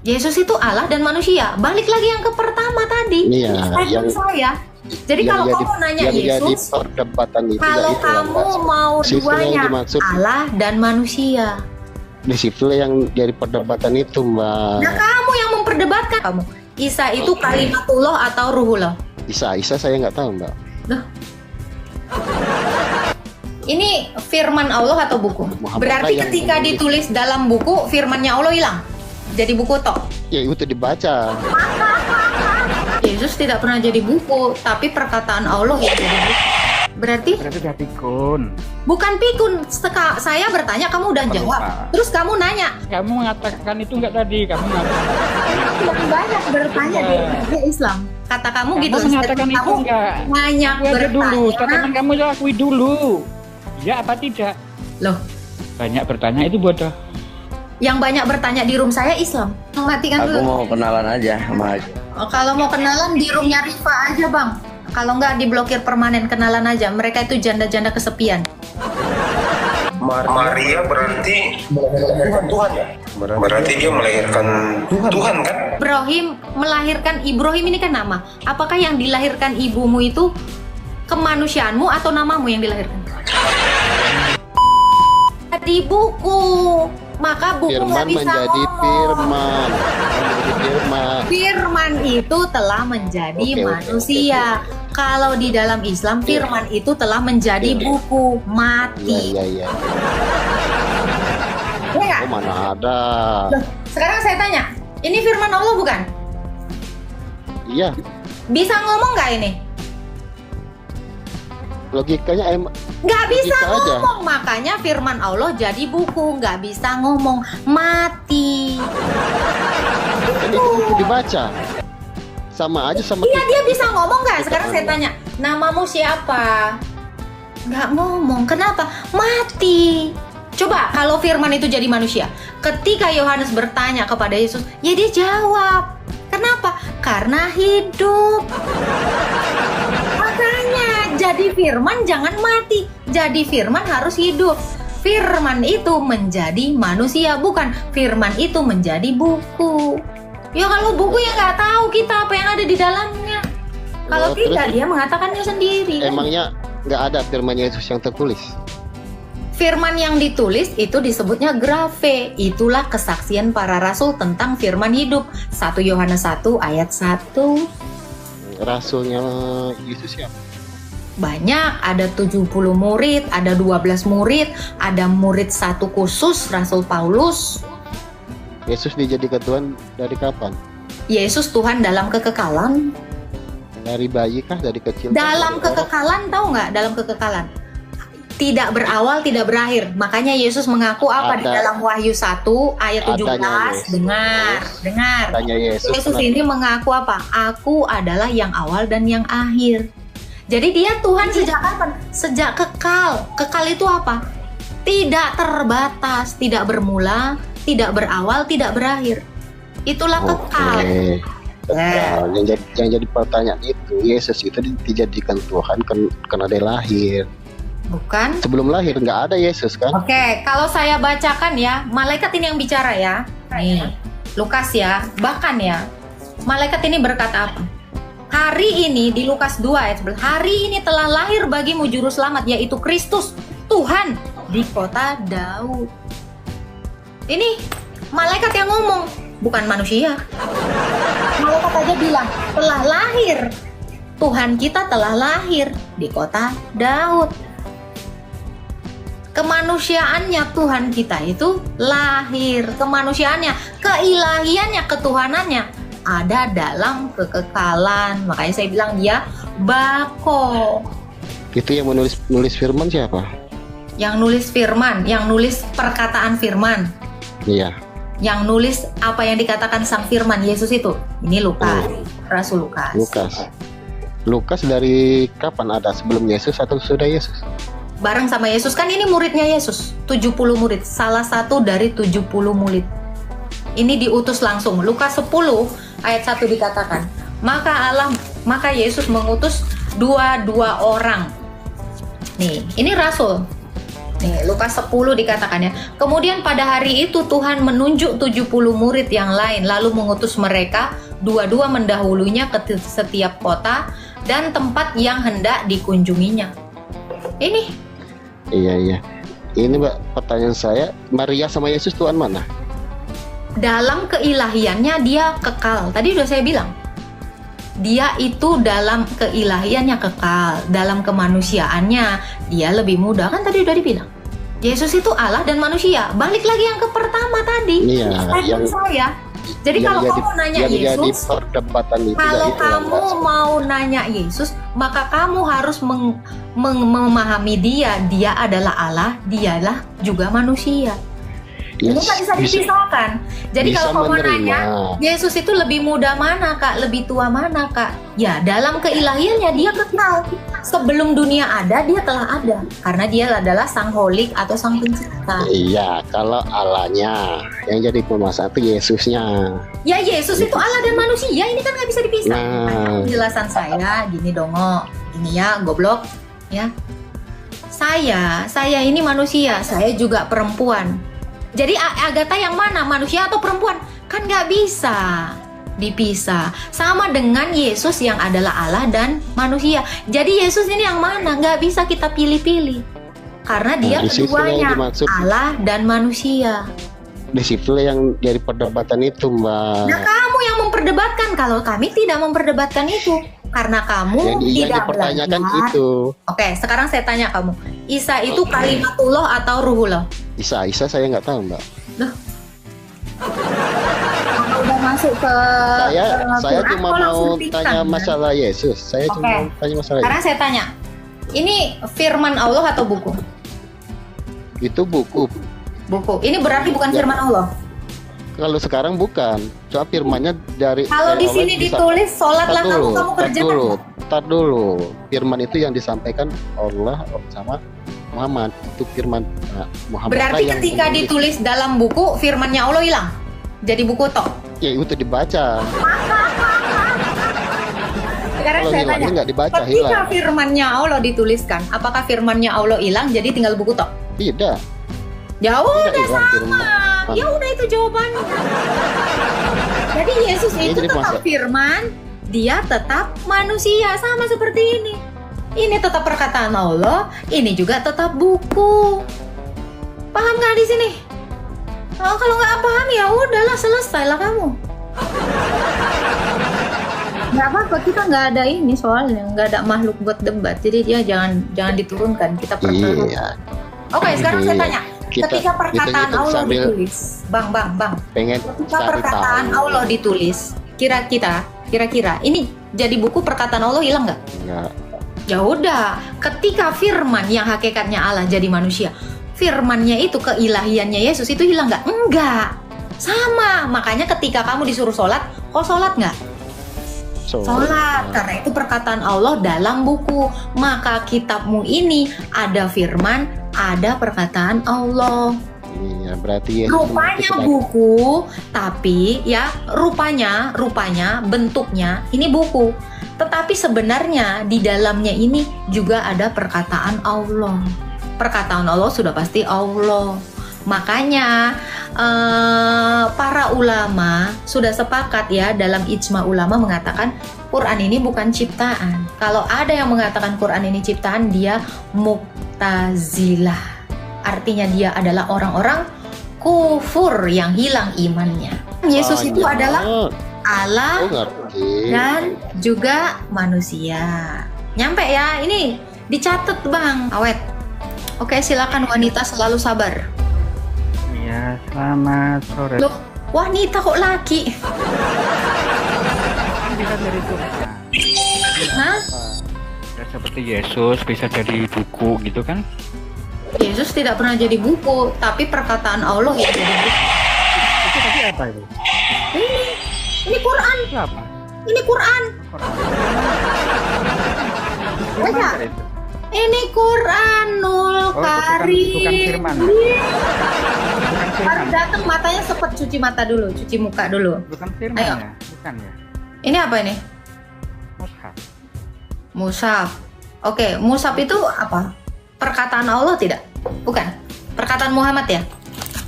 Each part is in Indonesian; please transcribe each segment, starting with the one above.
Yesus itu Allah dan manusia. Balik lagi yang ke pertama tadi. Iya, yang saya. Jadi kalau kamu nanya Yesus, perdebatan itu, kalau kamu mau duanya Allah dan manusia. Disiplin yang jadi perdebatan itu, Mbak. Nah, kamu yang memperdebatkan. Kamu Isa itu kalimatullah atau ruhullah? Isa saya nggak tahu, Mbak. Loh. Ini firman Allah atau buku? Berarti ketika ditulis dalam buku, firmannya Allah hilang. Jadi buku toh? Ya itu dibaca. Yesus tidak pernah jadi buku, tapi perkataan Allah yang jadi buku. Berarti udah pikun. Bukan pikun. Saya bertanya, kamu udah jawab. Terus kamu nanya. Kamu mengatakan itu enggak tadi? Kamu mengatakan. Banyak bertanya di Islam. Kata kamu gitu. Kamu mengatakan itu enggak? Banyak bertanya. Dulu, katakan kamu akui dulu. Ya apa tidak? Loh. Banyak bertanya itu bodoh. Yang banyak bertanya di room saya Islam. Matikan dulu. Aku mau kenalan aja sama. Kalau mau kenalan di roomnya Rifa aja, Bang. Kalau nggak diblokir permanen, kenalan aja. Mereka itu janda-janda kesepian. Maria berarti Tuhan ya? Berarti dia melahirkan Tuhan kan? Ibrahim ini kan nama. Apakah yang dilahirkan ibumu itu kemanusiaanmu atau namamu yang dilahirkan? Di buku. Maka buku nggak bisa menjadi ngomong. Firman itu telah menjadi manusia. Kalau di dalam Islam, firman itu telah menjadi buku mati. Iya. Ya, oh, mana ada. Loh, sekarang saya tanya, ini firman Allah bukan? Iya. Bisa ngomong nggak ini? Logikanya nggak bisa ngomong, aja. Makanya firman Allah jadi buku, nggak bisa ngomong, mati. Kan itu buku dibaca. Sama aja sama. Iya, dia bisa ngomong nggak? Sekarang saya tanya, namamu siapa? Nggak ngomong, kenapa? Mati. Coba kalau firman itu jadi manusia, ketika Yohanes bertanya kepada Yesus, ya dia jawab. Kenapa? Karena hidup. Makanya jadi firman jangan mati. Jadi firman harus hidup. Firman itu menjadi manusia, bukan firman itu menjadi buku. Ya kalau buku ya nggak tahu kita apa yang ada di dalamnya. Kalau tidak, dia mengatakannya sendiri. Emangnya nggak ada firman Yesus yang tertulis? Firman yang ditulis itu disebutnya grafe. Itulah kesaksian para rasul tentang firman hidup. 1 Yohanes 1 ayat 1. Rasulnya Yesus siapa? Banyak, ada 70 murid, ada 12 murid, ada murid satu khusus, Rasul Paulus. Yesus dijadikan Tuhan dari kapan? Yesus Tuhan dalam kekekalan. Dari bayi kah? Dari kecil? Dalam kekekalan, tahu nggak? Dalam kekekalan. Tidak berawal, tidak berakhir. Makanya Yesus mengaku apa di dalam Wahyu 1 ayat 17. Dengar. Yesus ini mengaku apa? Aku adalah yang awal dan yang akhir. Jadi dia Tuhan sejak kapan? Sejak kekal. Kekal itu apa? Tidak terbatas, tidak bermula, tidak berawal, tidak berakhir. Itulah kekal. Nah, yang jadi pertanyaan itu, Yesus itu dijadikan Tuhan karena dia lahir. Bukan? Sebelum lahir nggak ada Yesus kan? Oke, kalau saya bacakan ya, malaikat ini yang bicara ya. Nih, Lukas ya, bahkan ya, malaikat ini berkata apa? Hari ini di Lukas 2 ayat 11, hari ini telah lahir bagimu juru selamat, yaitu Kristus, Tuhan di kota Daud. Ini malaikat yang ngomong, bukan manusia. Malaikat aja bilang, telah lahir. Tuhan kita telah lahir di kota Daud. Kemanusiaannya Tuhan kita itu lahir. Kemanusiaannya, keilahiannya, ketuhanannya ada dalam kekekalan. Makanya saya bilang dia bako. Itu yang menulis firman siapa? Yang nulis firman, yang nulis perkataan firman. Iya. Yang nulis apa yang dikatakan sang firman, Yesus itu. Ini Lukas, Rasul Lukas. Lukas dari kapan ada? Sebelum Yesus atau sudah Yesus? Bareng sama Yesus, kan ini muridnya Yesus, 70 murid, salah satu dari 70 murid. Ini diutus langsung. Lukas 10 ayat 1 dikatakan, maka Yesus mengutus dua orang. Nih, ini rasul. Nih, Lukas 10 dikatakan ya. Kemudian pada hari itu Tuhan menunjuk 70 murid yang lain, lalu mengutus mereka dua-dua mendahulunya ke setiap kota dan tempat yang hendak dikunjunginya. Ini. Iya. Ini Mbak, pertanyaan saya, Maria sama Yesus Tuhan mana? Dalam keilahiannya dia kekal. Tadi udah saya bilang. Dia itu dalam keilahiannya kekal, dalam kemanusiaannya dia lebih muda, kan tadi udah dibilang. Yesus itu Allah dan manusia. Balik lagi yang ke pertama tadi. Iya, yang saya. Jadi kalau kamu nanya Yesus, perdebatan itu, kalau itu kamu mau nanya Yesus, maka kamu harus memahami dia adalah Allah, dialah juga manusia. Ini nggak bisa dipisahkan. Jadi bisa kalau kamu menerima. nanya, Yesus itu lebih muda mana kak, lebih tua mana kak? Ya dalam keilahiannya dia kekal. Sebelum dunia ada, dia telah ada. Karena dia adalah sang holik atau sang pencipta. Iya, kalau Allahnya yang jadi pemasang itu Yesusnya. Ya Yesus itu Allah dan manusia, ini kan nggak bisa dipisah. Nah. Penjelasan saya gini dongo, gini ya goblok, ya. Saya ini manusia, saya juga perempuan. Jadi Agatha yang mana, manusia atau perempuan? Kan nggak bisa dipisah. Sama dengan Yesus yang adalah Allah dan manusia. Jadi Yesus ini yang mana? Nggak bisa kita pilih-pilih. Karena dia keduanya, Allah dan manusia. Disitulah yang jadi perdebatan itu, Mbak. Nah kamu yang memperdebatkan, kalau kami tidak memperdebatkan itu. Karena kamu yang tidak dipertanyakan belajar. itu. Oke, sekarang saya tanya kamu. Isa itu kalimatullah atau ruhullah? Isa saya nggak tahu, Mbak. Loh. Udah masuk ke Saya Quran, cuma kok mau langsung pingsan, tanya kan? masalah Yesus. Saya cuma mau tanya masalah Sekarang saya tanya. Ini firman Allah atau buku? itu buku. Buku. Ini berarti bukan firman Allah. Kalau sekarang bukan. Soal firmannya dari Kalau di Allah sini ditulis sholatlah kamu kerjakan. Tar dulu. Firman itu yang disampaikan Allah sama Muhammad. Itu firman Muhammad. Berarti ketika ditulis dalam buku, firmannya Allah hilang. Jadi buku tok. Ya itu dibaca. Sekarang Kalau saya hilangnya tanya. nggak dibaca, Ketika hilang. firmannya Allah dituliskan, apakah firmannya Allah hilang jadi tinggal buku tok? Tidak. Ya udah hilang sama. firman. Ya udah itu jawabannya. Jadi Yesus Ini itu jadi tetap masa- firman, dia tetap manusia sama seperti ini. Ini tetap perkataan Allah, ini juga tetap buku. Paham nggak di sini? Oh, kalau nggak paham ya udahlah selesai lah kamu. Nggak apa-apa, kita nggak ada ini soalnya nggak ada makhluk buat debat, jadi dia jangan diturunkan, kita pertahankan. Iya. Oke, sekarang saya Iya. tanya. Ketika perkataan kita Allah sambil ditulis, bang, pengen ketika cari perkataan tahu. Allah ditulis, kira-kira ini jadi buku perkataan Allah hilang nggak? Enggak. Ya udah, ketika firman yang hakikatnya Allah jadi manusia, firmannya itu keilahiannya Yesus itu hilang nggak? Enggak, sama. Makanya ketika kamu disuruh sholat, kok sholat nggak? Sholat, karena itu perkataan Allah dalam buku. Maka kitabmu ini ada firman, ada perkataan Allah. Iya, berarti ya. Rupanya buku, tapi ya rupanya bentuknya ini buku. Tetapi sebenarnya di dalamnya ini juga ada perkataan Allah. Perkataan Allah sudah pasti Allah. Makanya para ulama sudah sepakat ya dalam ijma ulama mengatakan Quran ini bukan ciptaan. Kalau ada yang mengatakan Quran ini ciptaan, dia Mu'tazilah. Artinya dia adalah orang-orang kufur yang hilang imannya. Yesus itu adalah Allah dan juga manusia. Nyampe ya, ini dicatat Bang Awet. Oke, silakan wanita selalu sabar. Iya, selamat sore. Loh, wanita kok laki? Bisa dari Tuhan. Hah? Ya, seperti Yesus bisa jadi buku gitu kan? Yesus tidak pernah jadi buku, tapi perkataan Allah yang jadi buku. Itu tadi apa itu? Ini Quran. Itu apa? Ini Quran. Firman Baca. kan itu? Ini Quranul Oh, Karim. bukan firman. Iya. Bukan Baru firman. datang matanya sepet, cuci mata dulu, cuci muka dulu. Bukan firman Ayo. ya? Bukan ya? Ini apa ini? Mushaf. Mushaf. Oke, mushaf itu apa? perkataan Allah tidak? Bukan. Perkataan Muhammad ya?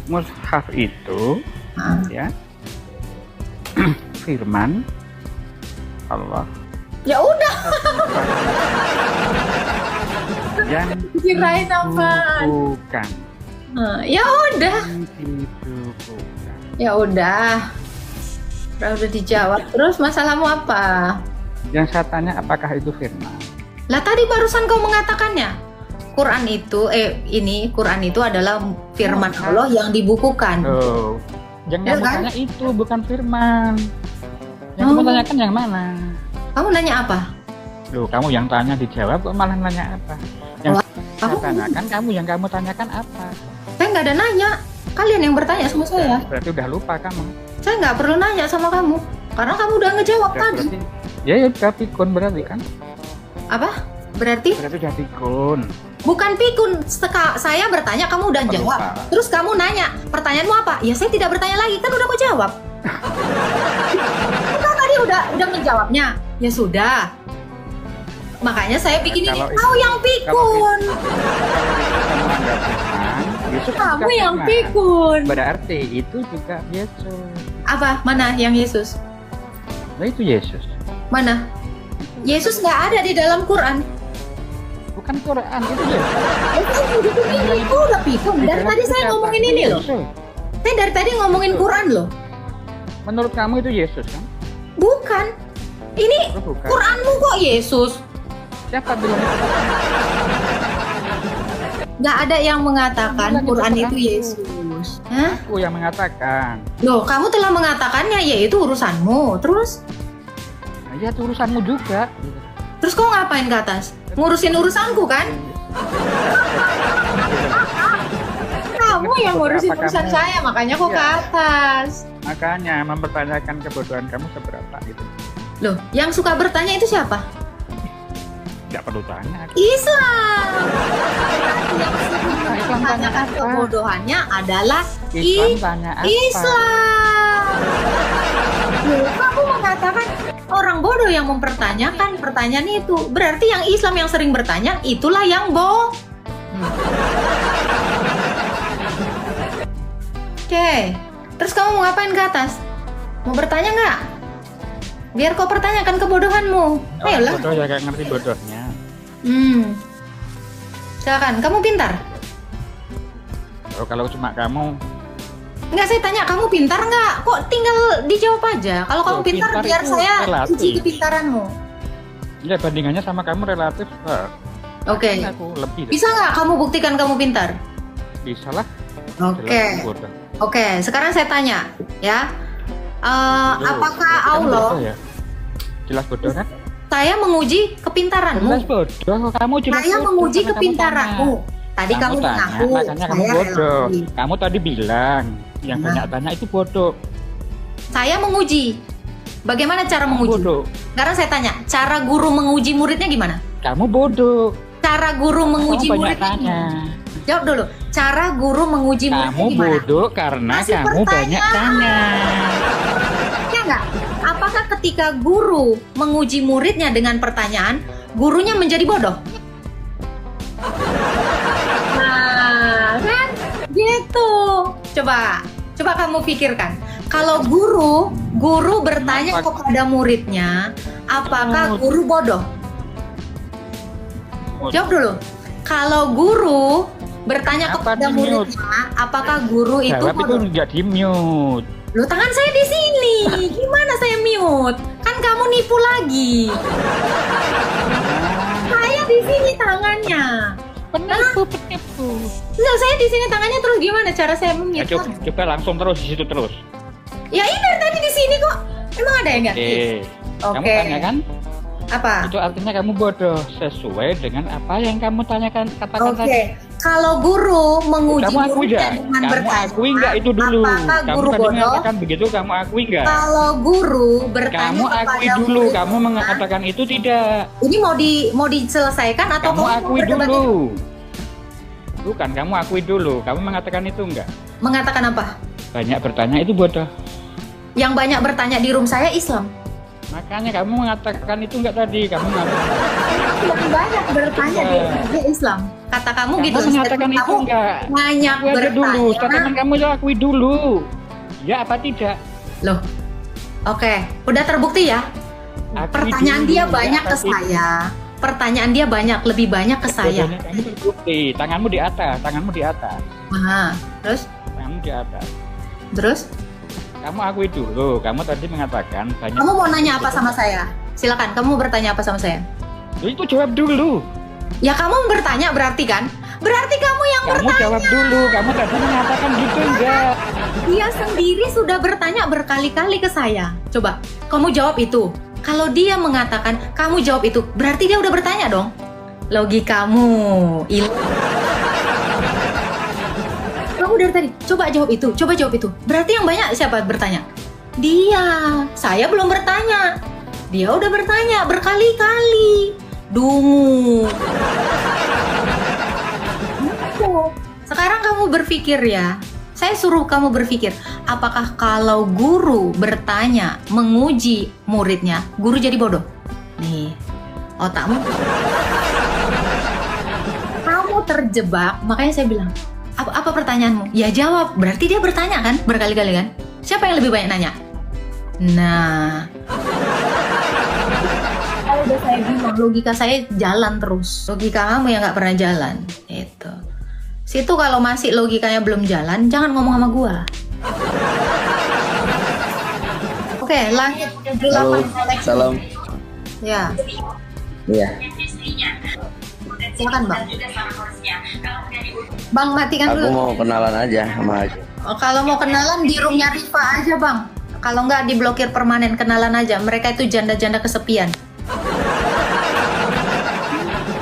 Mushaf itu ya firman Allah Ya udah. yang Kirain apaan? bukan Ya udah. dibukukan. Ya udah. Udah dijawab. Terus masalahmu apa? Yang saya tanya apakah itu firman? Lah tadi barusan kau mengatakannya. Quran itu Quran itu adalah firman Allah yang dibukukan. Oh, yang Ya kamu kan? tanya itu bukan firman. Yang Oh. kamu tanyakan yang mana? Kamu nanya apa? Loh, kamu yang tanya dijawab kok malah nanya apa? Yang saya Aku tanyakan yang kamu tanyakan apa? saya nggak ada nanya. Kalian yang bertanya sama saya. Berarti udah lupa kamu. Saya nggak perlu nanya sama kamu karena kamu udah ngejawab Udah, tadi. berarti, ya udah pikun berarti kan? Apa? Berarti Berarti udah pikun. bukan pikun. Saya bertanya kamu udah Apa jawab. lupa? Terus kamu nanya pertanyaanmu apa? Ya saya tidak bertanya lagi kan udah aku jawab. Kita tadi udah menjawabnya. Ya sudah. Makanya saya bikin ini. Kalau Kau yang pikun. Kamu yang pikun. Berarti itu juga Yesus. Apa? Mana yang Yesus? Nah itu Yesus. Mana? Yesus nggak ada di dalam Quran. Bukan Quran, itu Yesus. Ini kok udah pikun. Dari tadi saya ngomongin ini loh. Saya dari tadi ngomongin Quran loh. Menurut kamu itu Yesus kan? Bukan. Ini Oh, bukan. Quranmu kok Yesus. Siapa bilang itu? Nggak ada yang mengatakan Bilang itu Quran itu Quranku. Yesus. Hah? Aku yang mengatakan. Loh, kamu telah mengatakannya, yaitu urusanmu. Terus? Nah, ya itu urusanmu juga. Terus kau ngapain ke atas? Ngurusin urusanku kan? Kamu yang ngurusin Apa urusan kamu? saya, makanya kok ke Iya. atas. Makanya mempertanyakan kebodohan kamu seberapa gitu. Loh, yang suka bertanya itu siapa? Tidak perlu tanya. Islam. Yang Islam tanya mempertanyakan apa? kebodohannya adalah Islam tanya apa? Islam. Loh, kamu mengatakan orang bodoh yang mempertanyakan pertanyaan itu. Berarti yang Islam yang sering bertanya itulah yang bohong. Oke. Terus kamu mau ngapain ke atas? Mau bertanya nggak? Biar kau pertanyakan kebodohanmu. Ayolah. Bodoh ya kayak ngerti bodohnya. Silakan. Kamu pintar? Oh, kalau cuma kamu Nggak, saya tanya kamu pintar nggak? Kok tinggal dijawab aja. Kalau kamu Oh, pintar, pintar biar itu saya relatif. uji kepintaranmu. ya bandingannya sama kamu relatif. Oke. Aku lebih. Bisa nggak kamu buktikan kamu pintar? Bisa lah. Oke. Jelas aku bodoh. Oke. Sekarang saya tanya, ya. Loh, Apakah berarti kamu Allah? bodoh ya? Jelas bodoh kan? Saya menguji kepintaranmu. Jelas bodoh. Kamu jelas Saya bodoh, menguji karena kamu kepintaranmu. Tadi kamu tanya, mengaku makanya kamu saya bodoh. relatif. Kamu tadi bilang yang Nah. banyak tanya itu bodoh. Saya menguji. Bagaimana cara menguji? Bodoh. Sekarang saya tanya, cara guru menguji muridnya gimana? Kamu bodoh. Cara guru menguji Kamu banyak muridnya tanya. gimana? Jawab dulu. Cara guru menguji muridnya Kamu gimana? bodoh karena Masih kamu banyak tanya. Ya nggak? Apakah ketika guru menguji muridnya dengan pertanyaan, gurunya menjadi bodoh? Nah, kan? Gitu. Coba kamu pikirkan. Kalau guru bertanya Kenapa? kepada muridnya, apakah guru bodoh? Jawab dulu. Kalau guru bertanya Apa kepada di mute? muridnya, apakah guru itu Jawab itu bodoh? nggak di mute. Loh, tangan saya di sini. Gimana saya mute? Kan kamu nipu lagi. Saya di sini tangannya. Penipu. Enggak, saya di sini tangannya, terus gimana cara saya Ya, memute? coba langsung terus di situ terus. Ya ini dari tadi di sini kok. Emang ada yang ganti? Kamu Oke. tanya kan? Apa? Itu artinya kamu bodoh sesuai dengan apa yang kamu tanyakan katakan Oke. tadi. Kalau guru menguji Kamu akui muridnya nggak? dengan Kamu bertanya, akui nggak itu dulu? apakah Kamu guru tadi bodoh? mengatakan begitu, kamu akui nggak? Kalau guru bertanya Kamu akui kepada dulu, muridnya, kamu mengatakan itu tidak. ini mau diselesaikan atau Kamu mau akui berdebat? dulu. Bukan, kamu akui dulu. Kamu mengatakan itu enggak? Mengatakan apa? Banyak bertanya itu bodoh. Yang banyak bertanya di room saya Islam. Makanya kamu mengatakan itu enggak tadi? Kamu mengatakan Yang banyak bertanya di Islam. Kata kamu gitu. Kamu mengatakan itu kamu enggak? banyak Aku aja bertanya. dulu, statement kamu ya akui dulu. Ya apa tidak? Loh, oke, udah terbukti ya. Akui Pertanyaan dulu, dia ya banyak apa ke tidak? saya. Pertanyaan dia banyak, lebih banyak ke saya. Bodohnya kamu terbukti, tanganmu di atas, tanganmu di atas, Nah, terus, tanganmu di atas. terus, Kamu akui dulu, kamu tadi mengatakan banyak. kamu mau nanya apa sama saya? Silakan, kamu bertanya apa sama saya? Itu jawab dulu. Ya kamu bertanya berarti kan? Berarti kamu yang Kamu bertanya. jawab dulu, kamu tadi mengatakan gitu enggak? Dia sendiri sudah bertanya berkali-kali ke saya. Coba, kamu jawab itu. Kalau dia mengatakan kamu jawab itu, berarti dia udah bertanya dong. Logikamu kamu dari tadi, coba jawab itu, coba jawab itu. Berarti yang banyak siapa bertanya? Dia. Saya belum bertanya. Dia udah bertanya berkali-kali. Dungu. Sekarang kamu berpikir ya. Saya suruh kamu berpikir, apakah kalau guru bertanya, menguji muridnya, guru jadi bodoh? Nih, otakmu. Kamu terjebak, makanya saya bilang, apa pertanyaanmu? Ya jawab, berarti dia bertanya kan, berkali-kali kan? Siapa yang lebih banyak nanya? Nah, kalau udah saya bilang, logika saya jalan terus. Logika kamu yang nggak pernah jalan, itu. Situ kalau masih logikanya belum jalan, jangan ngomong sama gua. Oke, langit 78 Halo, koleksi. salam. Ya, Iya. silakan Bang. Bang, matikan Aku dulu. mau kenalan aja sama Haji. Oh, kalau mau kenalan di roomnya Rifa aja Bang. Kalau nggak diblokir permanen, kenalan aja. Mereka itu janda-janda kesepian.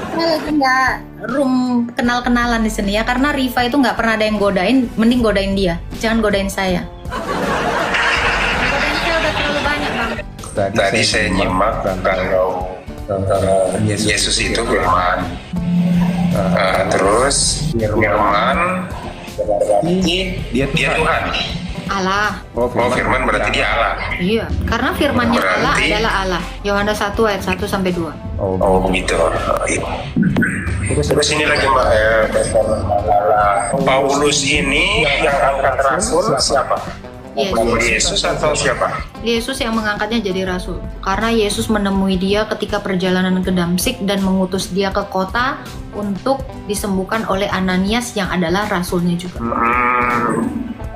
Saya lagi nggak room kenal-kenalan di sini ya, karena Rifa itu nggak pernah ada yang godain. Mending godain dia, jangan godain saya. Godain saya udah terlalu banyak Bang. Tadi saya nyimak kalau Yesus itu Firman. Terus Firman berarti dia Tuhan. Allah. Oh, Firman berarti dia Allah. Iya, karena firmannya Allah Berarti- adalah Allah. Yohanes 1 ayat 1 sampai 2. Oh begitu. Terus ini lagi Mbak, Paulus ini yang angkat rasul siapa? Yesus atau siapa? Yesus yang mengangkatnya jadi rasul. Karena Yesus menemui dia ketika perjalanan ke Damsik dan mengutus dia ke kota untuk disembuhkan oleh Ananias yang adalah rasulnya juga.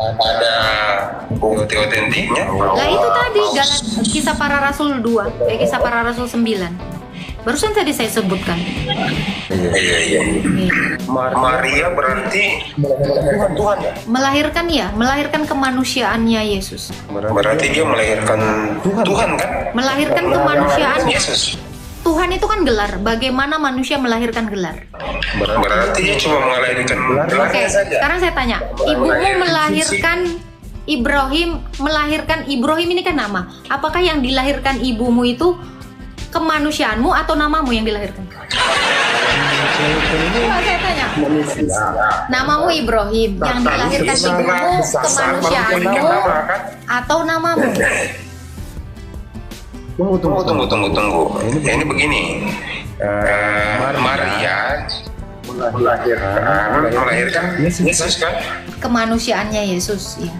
Ada bukti otentiknya bahwa Nah itu tadi kisah para rasul 2, kisah para rasul 9. Barusan tadi saya sebutkan. Iya. Maria berarti Tuhan ya? Melahirkan kemanusiaannya Yesus. Berarti dia melahirkan Tuhan kan? Melahirkan kemanusiaan. Yesus. Tuhan itu kan gelar. Bagaimana manusia melahirkan gelar? Berarti dia cuma melahirkan Oke, gelarnya saja. sekarang saya tanya, ibumu melahirkan Ibrahim ini kan nama. Apakah yang dilahirkan ibumu itu kemanusiaanmu atau namamu yang dilahirkan? Coba saya tanya. Namamu Ibrahim, yang dilahirkan ibumu kemanusiaanmu atau namamu? Tunggu. Ini begini. Maria melahirkan Yesus kan? Kemanusiaannya Yesus, ya.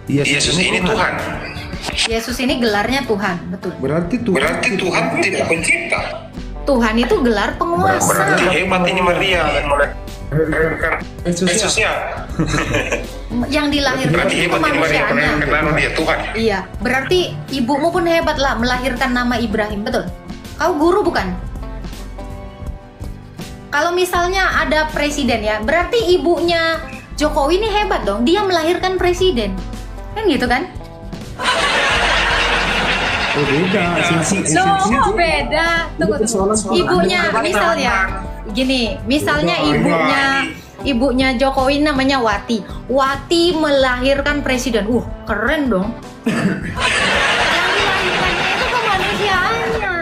Yesus ini Tuhan. Yesus ini gelarnya Tuhan, betul. Berarti Tuhan tidak pencipta. Tuhan itu gelar penguasa. Berarti hebat ini Maria dan melahirkan Yesusnya. Yang dilahirkan Berarti itu hebat ini Maria kemanusiaannya. melahirkan dia Tuhan. Iya, berarti ibumu pun hebat lah melahirkan nama Ibrahim, betul? Kau guru bukan? Kalau misalnya ada presiden ya, berarti ibunya Jokowi ini hebat dong, dia melahirkan presiden. Kan gitu kan? Oh beda. Tunggu. Ibunya misalnya gini, misalnya ibunya Jokowi namanya Wati. Wati melahirkan presiden. Keren dong. Yang dilahirkannya itu kemanusiaannya,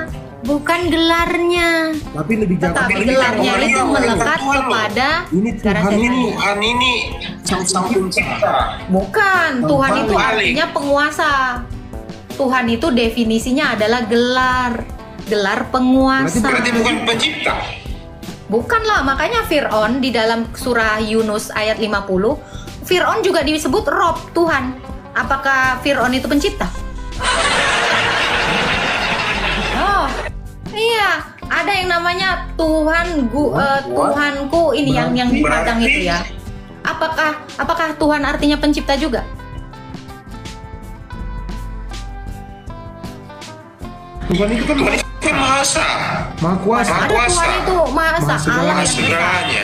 bukan gelarnya. Tetapi gelarnya itu melekat kepada Tuhan ini sang pencipta. bukan. Tuhan itu artinya penguasa. Tuhan itu definisinya adalah gelar penguasa. Berarti bukan pencipta. Bukanlah, makanya Fir'aun di dalam surah Yunus ayat 50, Fir'aun juga disebut Rob, Tuhan. Apakah Fir'aun itu pencipta? Oh, iya. Ada yang namanya Tuhanku ini yang di padang itu ya. Apakah Tuhan artinya pencipta juga? Tuhan itu kan Maha Esa. Maha Kuasa. Maha Ada Kuasa. Tuhan itu Maha Esa, Allah Maha yang Esa. segalanya.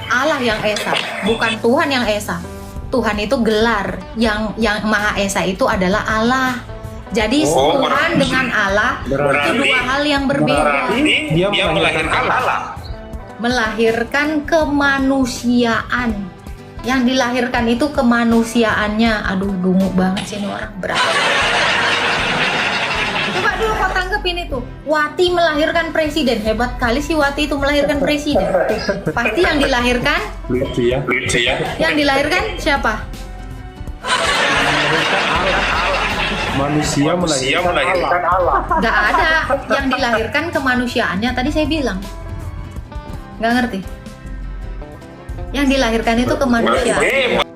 Allah yang Esa, bukan Tuhan yang Esa. Tuhan itu gelar, yang Maha Esa itu adalah Allah. Jadi Oh, Tuhan berarti- dengan Allah itu berarti- dua hal yang berbeda. Berarti dia melahirkan Allah. Melahirkan kemanusiaan. Yang dilahirkan itu kemanusiaannya. Aduh, dungu banget sih ini orang, berat. Coba dulu kau tanggepin itu. Wati melahirkan presiden. Hebat kali sih Wati itu melahirkan presiden. Pasti yang dilahirkan, Lucu ya. Lucu ya. yang dilahirkan siapa? Manusia Manusia melahirkan melahirkan Allah. Gak ada yang dilahirkan kemanusiaannya. Tadi saya bilang. Gak ngerti. Yang dilahirkan itu kemanusiaan. Hebat.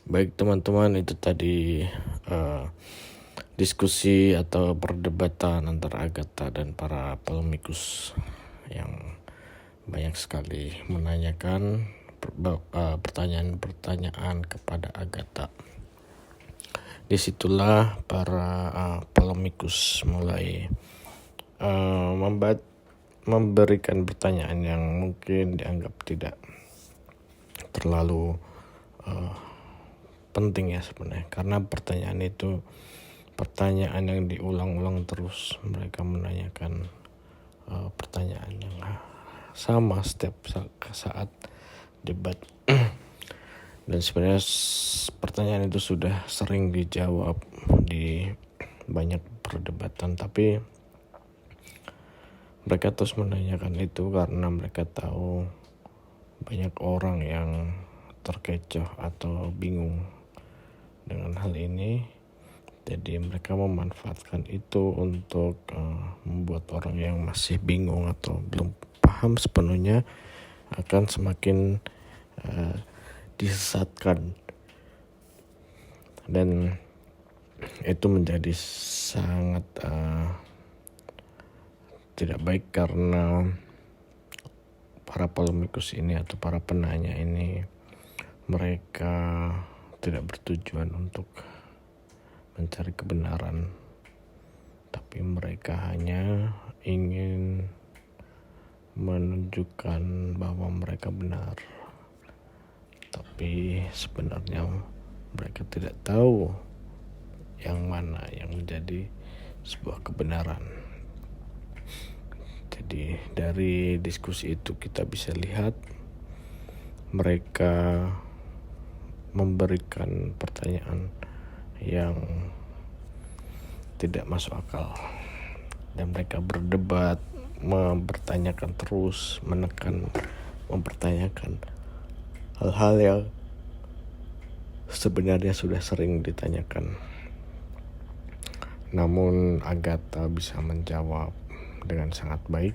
Baik teman-teman, itu tadi diskusi atau perdebatan antara Agatha dan para polemikus yang banyak sekali menanyakan pertanyaan-pertanyaan kepada Agatha. Disitulah para polemikus mulai memberikan pertanyaan yang mungkin dianggap tidak terlalu penting ya sebenarnya, karena pertanyaan itu pertanyaan yang diulang-ulang terus. Mereka menanyakan pertanyaan yang sama setiap saat debat dan sebenarnya pertanyaan itu sudah sering dijawab di banyak perdebatan, tapi mereka terus menanyakan itu karena mereka tahu banyak orang yang terkecoh atau bingung dengan hal ini. Jadi mereka memanfaatkan itu untuk membuat orang yang masih bingung atau belum paham sepenuhnya akan semakin disesatkan. Dan itu menjadi sangat tidak baik karena para polemikus ini atau para penanya ini mereka tidak bertujuan untuk mencari kebenaran, tapi mereka hanya ingin menunjukkan bahwa mereka benar. Tapi sebenarnya mereka tidak tahu yang mana yang menjadi sebuah kebenaran. Jadi dari diskusi itu kita bisa lihat mereka memberikan pertanyaan yang tidak masuk akal, dan mereka berdebat, mempertanyakan terus, mempertanyakan hal-hal yang sebenarnya sudah sering ditanyakan. Namun Agatha bisa menjawab dengan sangat baik,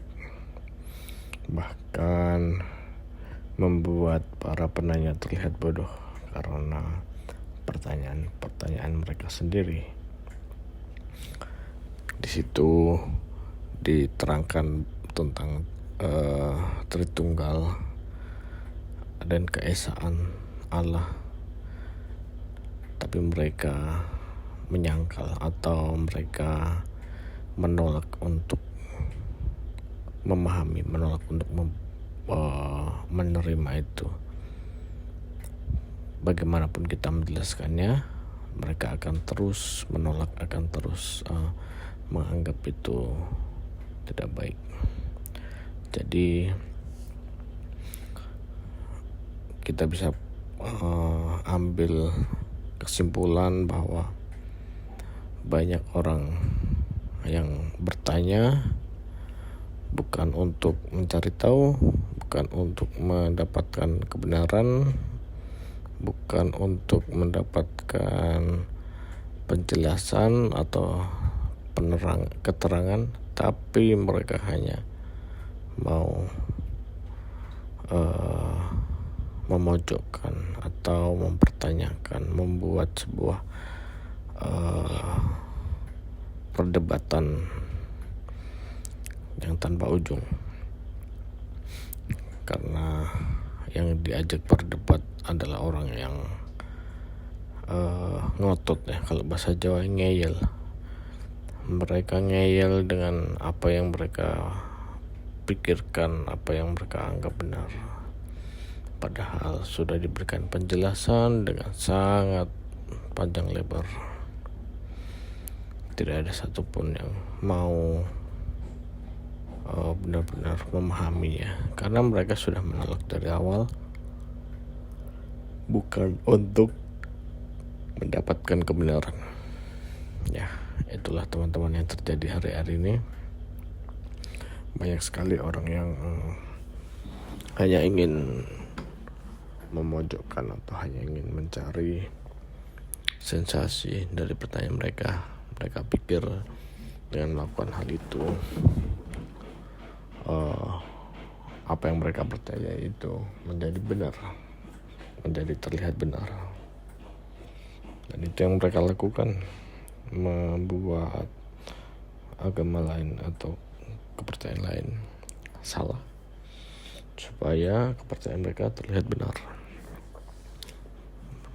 bahkan membuat para penanya terlihat bodoh karena pertanyaan mereka sendiri. Di situ diterangkan tentang Tritunggal dan keesaan Allah, tapi mereka menyangkal atau mereka menolak untuk memahami, menolak untuk menerima itu. Bagaimanapun kita menjelaskannya, mereka akan terus menolak, akan terus menganggap itu tidak baik. Jadi kita bisa ambil kesimpulan bahwa banyak orang yang bertanya bukan untuk mencari tahu, bukan untuk mendapatkan kebenaran, bukan untuk mendapatkan penjelasan atau keterangan, tapi mereka hanya mau memojokkan atau mempertanyakan, membuat sebuah perdebatan yang tanpa ujung. Karena yang diajak berdebat adalah orang yang ngotot ya, kalau bahasa Jawa ngeyel. Mereka ngeyel dengan apa yang mereka pikirkan, apa yang mereka anggap benar, padahal sudah diberikan penjelasan dengan sangat panjang lebar. Tidak ada satupun yang mau benar-benar memahaminya, karena mereka sudah menolak dari awal, bukan untuk mendapatkan kebenaran. Ya, itulah teman-teman yang terjadi hari-hari ini. Banyak sekali orang yang hanya ingin memojokkan atau hanya ingin mencari sensasi dari pertanyaan mereka. Mereka pikir dengan melakukan hal itu apa yang mereka percaya itu menjadi benar, menjadi terlihat benar. Dan itu yang mereka lakukan, membuat agama lain atau kepercayaan lain salah supaya kepercayaan mereka terlihat benar.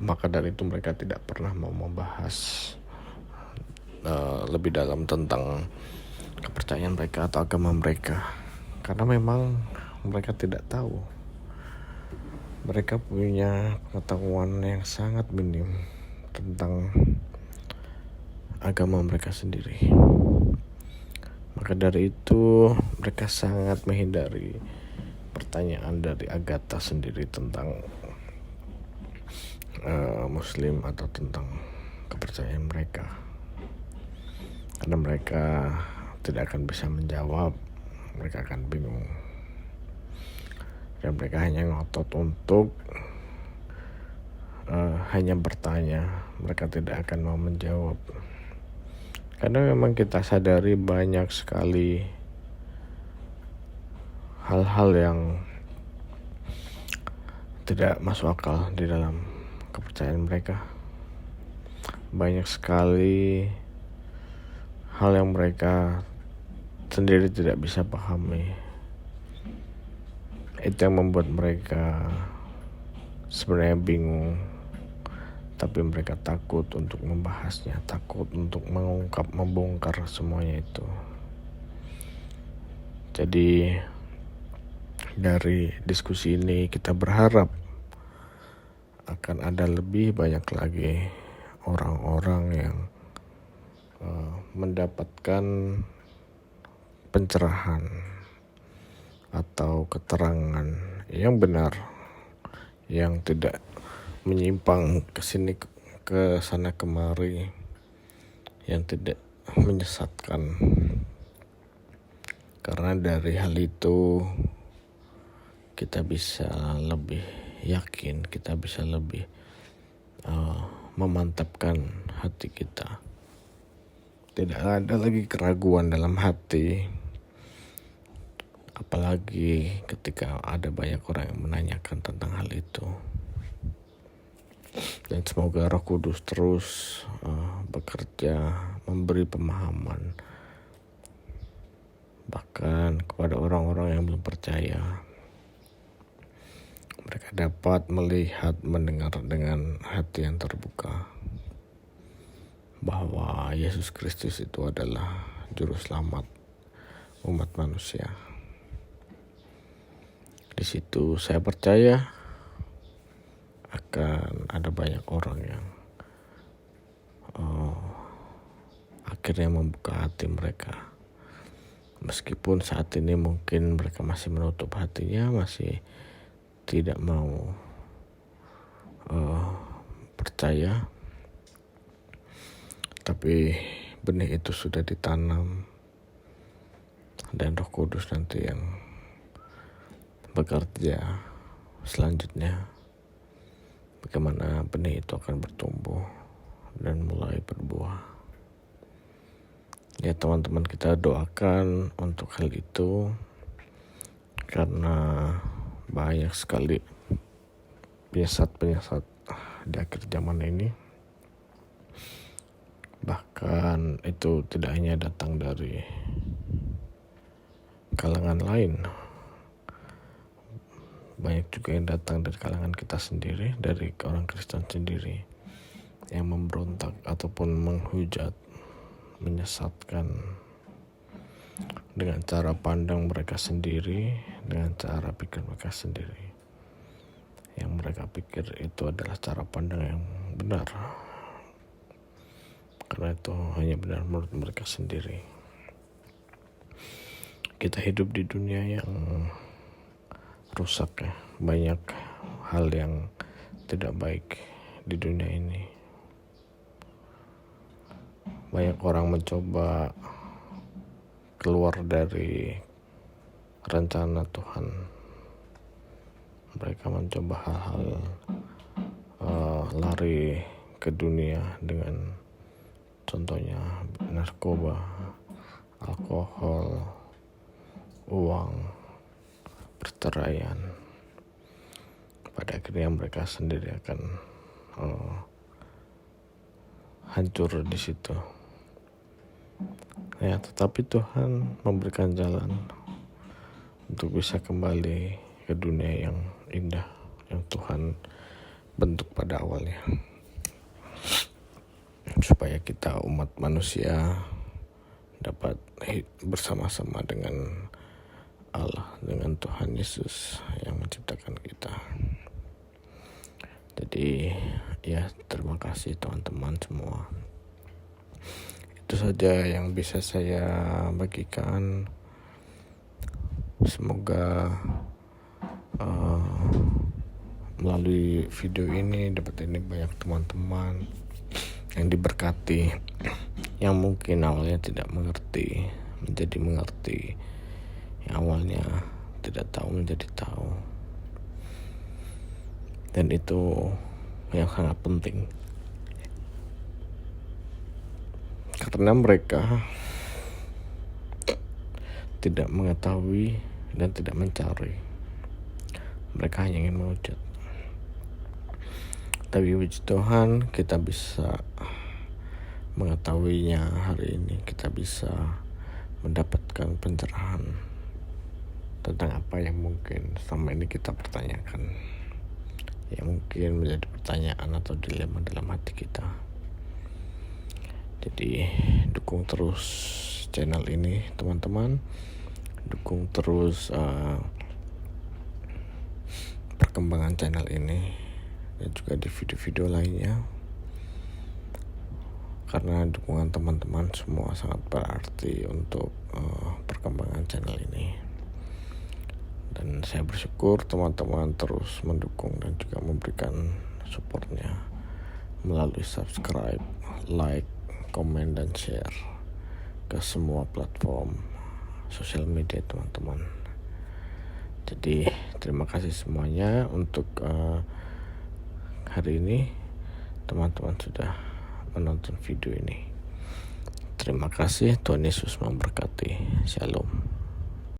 Maka dari itu mereka tidak pernah mau membahas lebih dalam tentang kepercayaan mereka atau agama mereka, karena memang mereka tidak tahu. Mereka punya pengetahuan yang sangat minim tentang agama mereka sendiri. Maka dari itu mereka sangat menghindari pertanyaan dari Agatha sendiri tentang Muslim atau tentang kepercayaan mereka, karena mereka tidak akan bisa menjawab. Mereka akan bingung dan mereka hanya ngotot untuk hanya bertanya. Mereka tidak akan mau menjawab, karena memang kita sadari banyak sekali hal-hal yang tidak masuk akal di dalam kepercayaan mereka. Banyak sekali hal yang mereka sendiri tidak bisa pahami. Itu yang membuat mereka sebenarnya bingung, tapi mereka takut untuk membahasnya, takut untuk membongkar semuanya itu. Jadi dari diskusi ini kita berharap akan ada lebih banyak lagi orang-orang yang mendapatkan pencerahan atau keterangan yang benar, yang tidak menyimpang ke sana kemari, yang tidak menyesatkan. Karena dari hal itu kita bisa lebih yakin, kita bisa lebih memantapkan hati kita. Tidak ada lagi keraguan dalam hati, apalagi ketika ada banyak orang yang menanyakan tentang hal itu. Dan semoga Roh Kudus terus bekerja, memberi pemahaman bahkan kepada orang-orang yang belum percaya. Mereka dapat melihat, mendengar dengan hati yang terbuka bahwa Yesus Kristus itu adalah juru selamat umat manusia. Di situ saya percaya akan ada banyak orang yang akhirnya membuka hati mereka. Meskipun saat ini mungkin mereka masih menutup hatinya, masih tidak mau percaya, tapi benih itu sudah ditanam dan Roh Kudus nanti yang bekerja selanjutnya bagaimana benih itu akan bertumbuh dan mulai berbuah. Ya teman-teman, kita doakan untuk hal itu, karena banyak sekali penyesat di akhir zaman ini. Bahkan itu tidak hanya datang dari kalangan lain, banyak juga yang datang dari kalangan kita sendiri, dari orang Kristen sendiri yang memberontak ataupun menghujat, menyesatkan dengan cara pandang mereka sendiri, dengan cara pikir mereka sendiri. Yang mereka pikir itu adalah cara pandang yang benar, karena itu hanya benar menurut mereka sendiri. Kita hidup di dunia yang rusak ya, banyak hal yang tidak baik di dunia ini. Banyak orang mencoba keluar dari rencana Tuhan. Mereka mencoba hal-hal lari ke dunia dengan contohnya narkoba, alkohol, uang, perceraian. Pada akhirnya mereka sendiri akan hancur di situ. Ya, tetapi Tuhan memberikan jalan untuk bisa kembali ke dunia yang indah yang Tuhan bentuk pada awalnya, supaya kita umat manusia dapat bersama-sama dengan Allah, dengan Tuhan Yesus yang menciptakan kita. Jadi ya, terima kasih teman-teman semua. Itu saja yang bisa saya bagikan. Semoga melalui video ini dapat ini banyak teman-teman yang diberkati, yang mungkin awalnya tidak mengerti menjadi mengerti, yang awalnya tidak tahu menjadi tahu. Dan itu yang sangat penting, karena mereka tidak mengetahui dan tidak mencari, mereka hanya ingin mewujud. Tapi puji Tuhan, kita bisa mengetahuinya hari ini, kita bisa mendapatkan pencerahan tentang apa yang mungkin selama ini kita pertanyakan, yang mungkin menjadi pertanyaan atau dilema dalam hati kita. Jadi dukung terus channel ini teman-teman, dukung terus perkembangan channel ini dan juga di video-video lainnya, karena dukungan teman-teman semua sangat berarti untuk perkembangan channel ini. Dan saya bersyukur teman-teman terus mendukung dan juga memberikan supportnya melalui subscribe, like, komen, dan share ke semua platform sosial media teman-teman. Jadi terima kasih semuanya untuk hari ini. Teman-teman sudah menonton video ini. Terima kasih. Tuhan Yesus memberkati. Shalom.